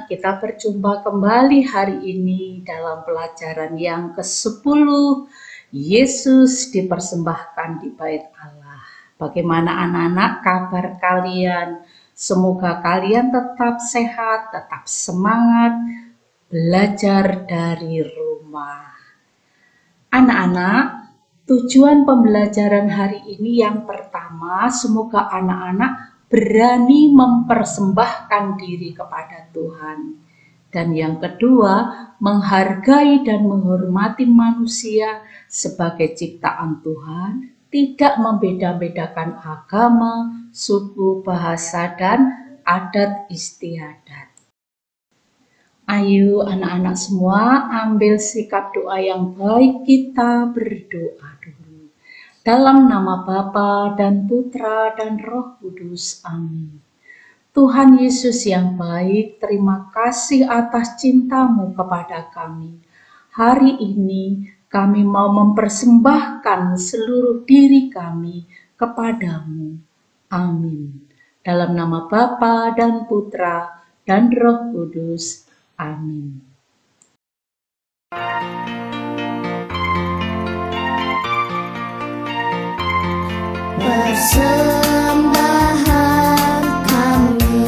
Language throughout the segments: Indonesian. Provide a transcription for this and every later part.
kita berjumpa kembali hari ini dalam pelajaran yang ke-10. Yesus dipersembahkan di bait Allah. Bagaimana anak-anak kabar kalian? Semoga kalian tetap sehat, tetap semangat belajar dari rumah. Anak-anak, tujuan pembelajaran hari ini yang pertama, semoga anak-anak berani mempersembahkan diri kepada Tuhan. Dan yang kedua, menghargai dan menghormati manusia sebagai ciptaan Tuhan, tidak membeda-bedakan agama, suku, bahasa, dan adat istiadat. Ayo anak-anak semua ambil sikap doa yang baik, kita berdoa dulu. Dalam nama Bapa dan Putra dan Roh Kudus. Amin. Tuhan Yesus yang baik, terima kasih atas cinta-Mu kepada kami. Hari ini kami mau mempersembahkan seluruh diri kami kepadamu. Amin. Dalam nama Bapa dan Putra dan Roh Kudus. Amin. Persembahan kami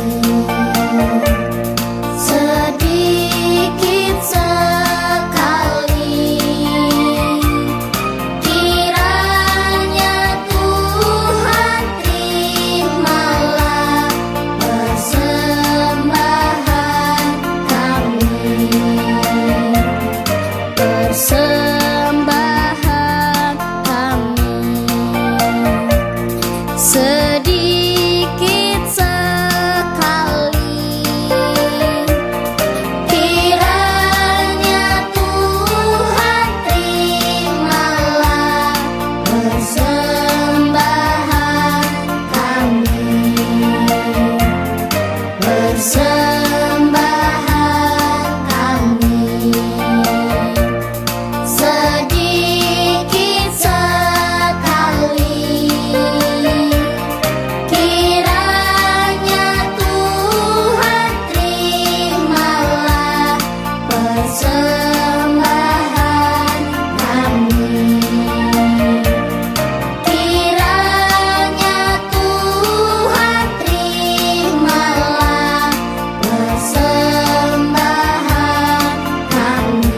sedikit sekali, kiranya Tuhan terimalah persembahan kami. Persembahan kami sedikit sekali, kiranya Tuhan terimalah persembahan kami. Persembahan kami sedikit sekali, kiranya Tuhan terimalah persembahan kami. Kiranya Tuhan terimalah persembahan kami.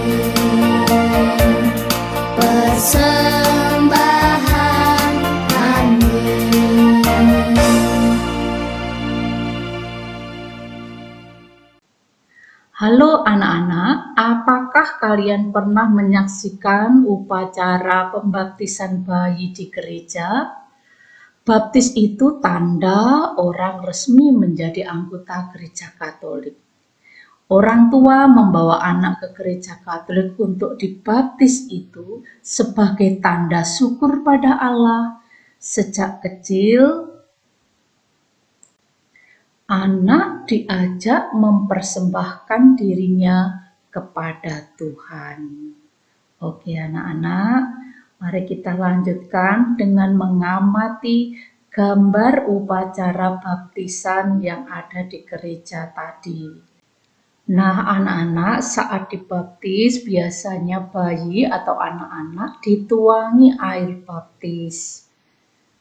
Persembahan kami. Halo anak-anak, apakah kalian pernah menyaksikan upacara pembaptisan bayi di gereja? Baptis itu tanda orang resmi menjadi anggota gereja Katolik. Orang tua membawa anak ke gereja Katolik untuk dibaptis itu sebagai tanda syukur pada Allah. Sejak kecil, anak diajak mempersembahkan dirinya kepada Tuhan. Oke anak-anak, mari kita lanjutkan dengan mengamati gambar upacara baptisan yang ada di gereja tadi. Nah anak-anak, saat dibaptis biasanya bayi atau anak-anak dituangi air baptis.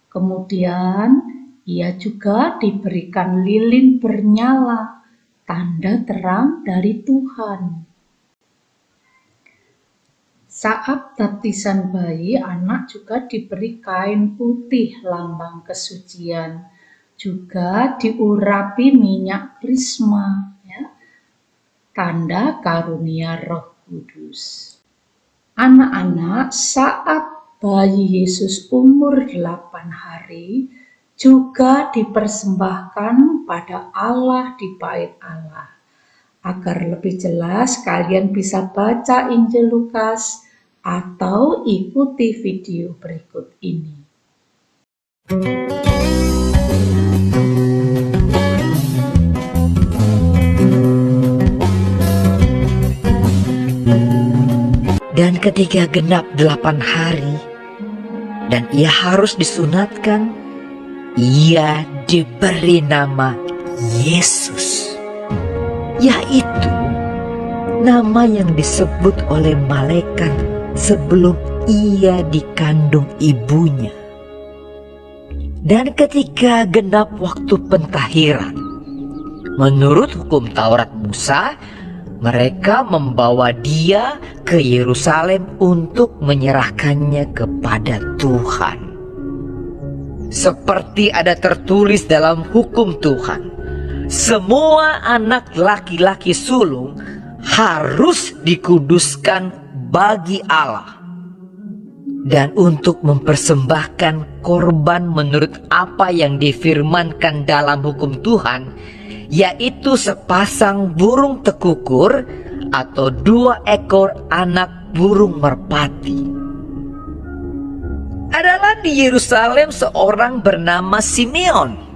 Kemudian ia juga diberikan lilin bernyala, tanda terang dari Tuhan. Saat baptisan bayi, anak juga diberi kain putih lambang kesucian, juga diurapi minyak krisma, ya, tanda karunia Roh Kudus. Anak-anak, saat bayi Yesus umur 8 hari, juga dipersembahkan pada Allah di bait Allah. Agar lebih jelas, kalian bisa baca Injil Lukas atau ikuti video berikut ini. Dan ketika genap 8 hari dan ia harus disunatkan, ia diberi nama Yesus, yaitu nama yang disebut oleh malaikat sebelum ia dikandung ibunya. Dan ketika genap waktu pentahiran, menurut hukum Taurat Musa, mereka membawa dia ke Yerusalem untuk menyerahkannya kepada Tuhan. Seperti ada tertulis dalam hukum Tuhan, semua anak laki-laki sulung harus dikuduskan bagi Allah. Dan untuk mempersembahkan korban menurut apa yang difirmankan dalam hukum Tuhan, yaitu sepasang burung tekukur atau 2 ekor anak burung merpati. Adalah di Yerusalem seorang bernama Simeon.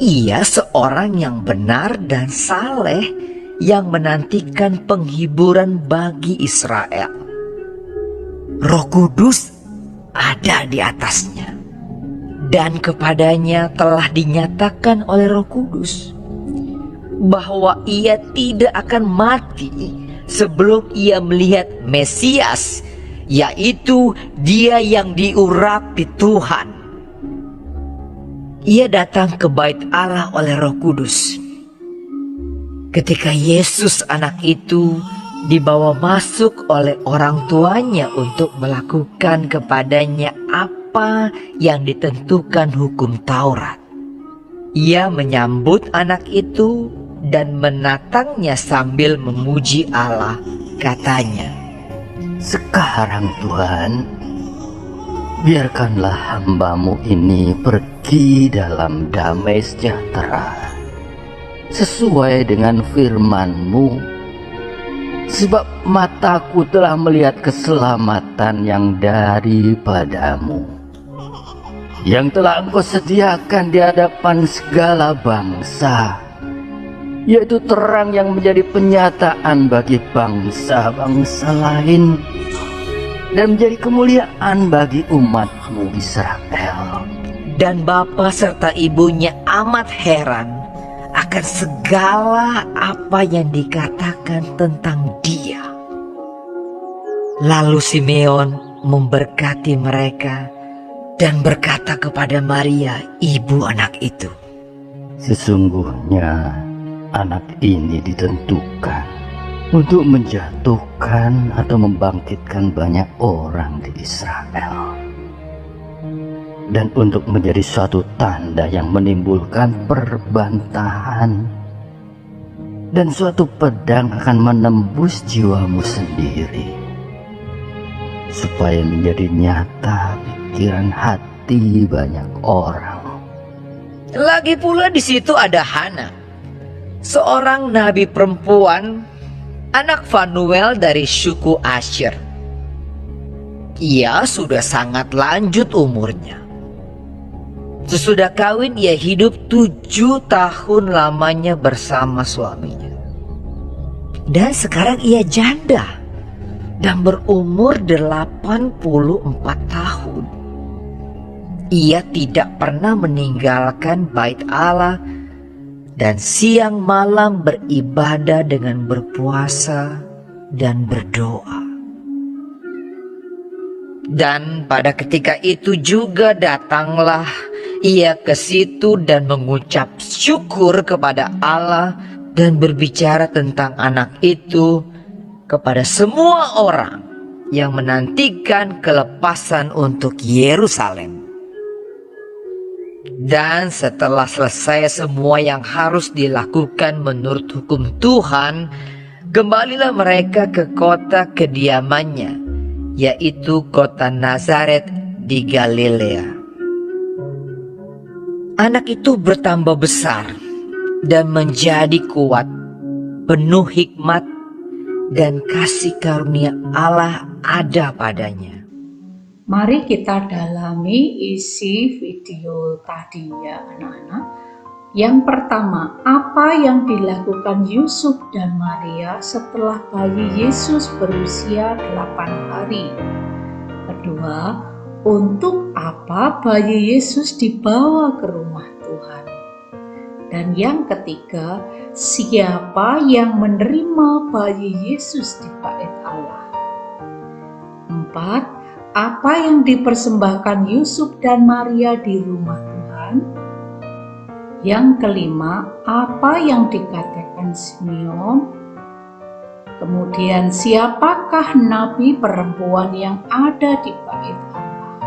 Ia seorang yang benar dan saleh yang menantikan penghiburan bagi Israel. Roh Kudus ada di atasnya, dan kepadanya telah dinyatakan oleh Roh Kudus bahwa ia tidak akan mati sebelum ia melihat Mesias, yaitu Dia yang diurapi Tuhan. Ia datang ke bait Allah oleh Roh Kudus. Ketika Yesus anak itu dibawa masuk oleh orang tuanya untuk melakukan kepadanya apa yang ditentukan hukum Taurat, ia menyambut anak itu dan menatangnya sambil memuji Allah. Katanya, "Sekarang Tuhan, biarkanlah hamba-Mu ini pergi dalam damai sejahtera, sesuai dengan firman-Mu. Sebab mataku telah melihat keselamatan yang daripada-Mu, yang telah Engkau sediakan di hadapan segala bangsa, yaitu terang yang menjadi penyataan bagi bangsa-bangsa lain, dan menjadi kemuliaan bagi umat-Mu Israel." dan bapa serta ibunya amat heran akan segala apa yang dikatakan tentang dia. Lalu Simeon memberkati mereka dan berkata kepada Maria, ibu anak itu, "Sesungguhnya anak ini ditentukan untuk menjatuhkan atau membangkitkan banyak orang di Israel, dan untuk menjadi suatu tanda yang menimbulkan perbantahan, dan suatu pedang akan menembus jiwamu sendiri, supaya menjadi nyata pikiran hati banyak orang." Lagi pula di situ ada Hana, seorang nabi perempuan, anak Fanuel dari suku Asher. Ia sudah sangat lanjut umurnya. Sesudah kawin ia hidup 7 tahun lamanya bersama suaminya. Dan sekarang ia janda dan berumur 84 tahun. Ia tidak pernah meninggalkan bait Allah dan siang malam beribadah dengan berpuasa dan berdoa. Dan pada ketika itu juga datanglah ia ke situ dan mengucap syukur kepada Allah dan berbicara tentang anak itu kepada semua orang yang menantikan kelepasan untuk Yerusalem. Dan setelah selesai semua yang harus dilakukan menurut hukum Tuhan, kembalilah mereka ke kota kediamannya, yaitu kota Nazaret di Galilea. Anak itu bertambah besar dan menjadi kuat, penuh hikmat, dan kasih karunia Allah ada padanya. Mari kita dalami isi video tadi ya anak-anak. Yang pertama, apa yang dilakukan Yusuf dan Maria setelah bayi Yesus berusia 8 hari? Kedua, untuk apa bayi Yesus dibawa ke rumah Tuhan? Dan yang ketiga, siapa yang menerima bayi Yesus di bait Allah. 4. Apa yang dipersembahkan Yusuf dan Maria di rumah Tuhan. Yang kelima, apa yang dikatakan Simeon. Kemudian, siapakah nabi perempuan yang ada di bait Allah.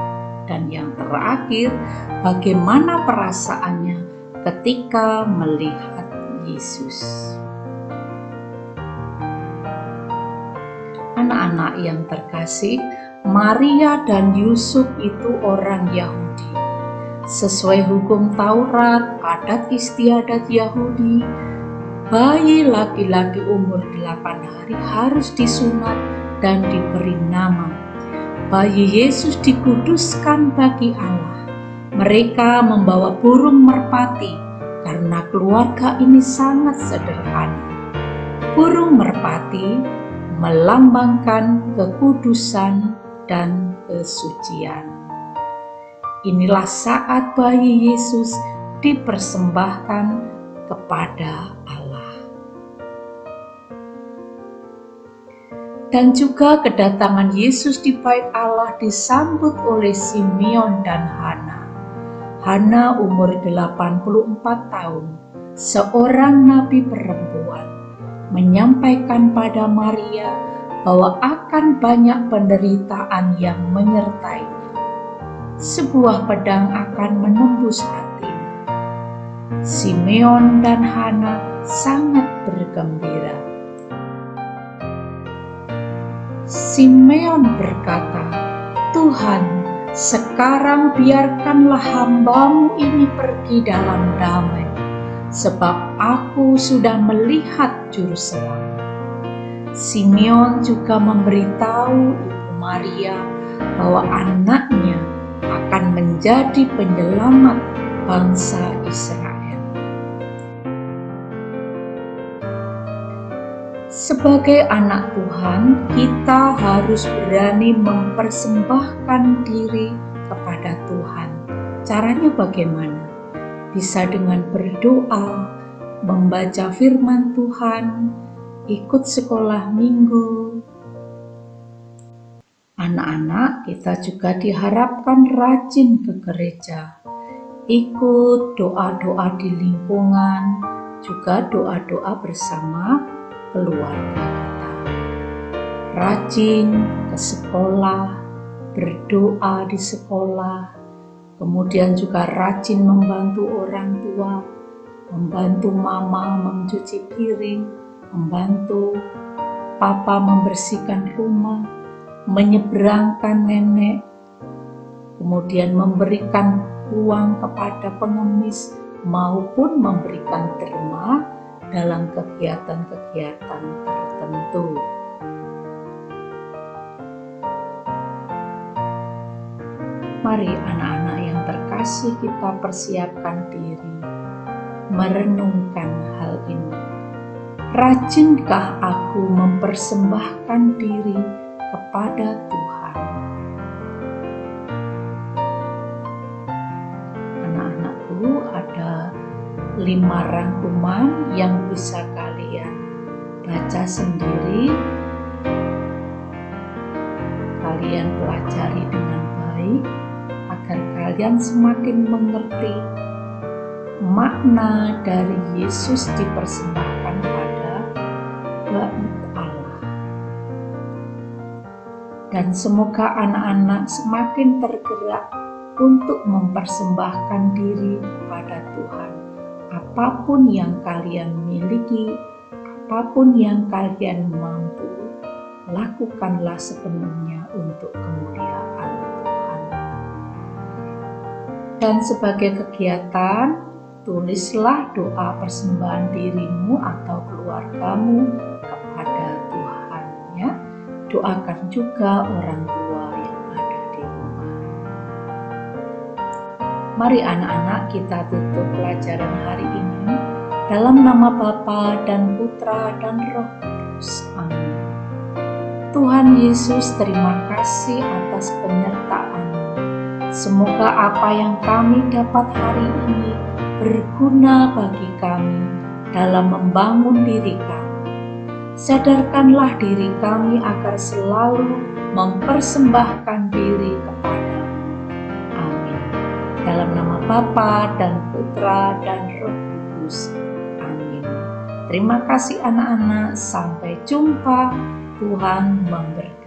Dan yang terakhir, bagaimana perasaannya ketika melihat Yesus. Anak-anak yang terkasih, Maria dan Yusuf itu orang Yahudi. Sesuai hukum Taurat, adat istiadat Yahudi, bayi laki-laki umur 8 hari harus disunat dan diberi nama. Bayi Yesus dikuduskan bagi Allah. Mereka membawa burung merpati karena keluarga ini sangat sederhana. Burung merpati melambangkan kekudusan dan kesucian. Inilah saat bayi Yesus dipersembahkan kepada Allah. Dan juga kedatangan Yesus di bait Allah disambut oleh Simeon dan Hana. Hana umur 84 tahun, seorang nabi perempuan, menyampaikan pada Maria bahwa akan banyak penderitaan yang menyertainya. Sebuah pedang akan menembus hatinya. Simeon dan Hana sangat bergembira. Simeon berkata, "Tuhan, sekarang biarkanlah hamba-Mu ini pergi dalam damai, sebab aku sudah melihat juru selamat." Simeon juga memberitahu Ibu Maria bahwa anaknya akan menjadi penyelamat bangsa Israel. Sebagai anak Tuhan, kita harus berani mempersembahkan diri kepada Tuhan. Caranya bagaimana? Bisa dengan berdoa, membaca firman Tuhan, ikut sekolah minggu. Anak-anak, kita juga diharapkan rajin ke gereja, ikut doa-doa di lingkungan, juga doa-doa bersama keluarga kita. Rajin ke sekolah, berdoa di sekolah, kemudian juga rajin membantu orang tua, membantu mama mencuci piring, membantu papa membersihkan rumah, menyeberangkan nenek, kemudian memberikan uang kepada pengemis maupun memberikan derma dalam kegiatan-kegiatan tertentu. Mari anak-anak yang terkasih, kita persiapkan diri merenungkan hal ini. Rajinkah aku mempersembahkan diri kepada Tuhan? Anak-anakku, ada 5 rangkuman yang bisa kalian baca sendiri, kalian pelajari dengan baik agar kalian semakin mengerti makna dari Yesus dipersembahkan pada bait Allah. Dan semoga anak-anak semakin tergerak untuk mempersembahkan diri kepada Tuhan. Apapun yang kalian miliki, apapun yang kalian mampu, lakukanlah sepenuhnya untuk kemuliaan Tuhan. Dan sebagai kegiatan, tulislah doa persembahan dirimu atau keluargamu kepada Tuhan, ya. Doakan juga orang tua yang ada di rumah. Mari anak-anak, kita tutup pelajaran hari ini dalam nama Bapa dan Putra dan Roh Kudus. Amin. Tuhan Yesus, terima kasih atas penyertaan-Mu. Semoga apa yang kami dapat hari ini berguna bagi kami dalam membangun diri kami. Sadarkanlah diri kami agar selalu mempersembahkan diri kepada-Mu. Amin. Dalam nama Bapa dan Putra dan Roh Kudus. Amin. Terima kasih anak-anak. Sampai jumpa. Tuhan memberkati.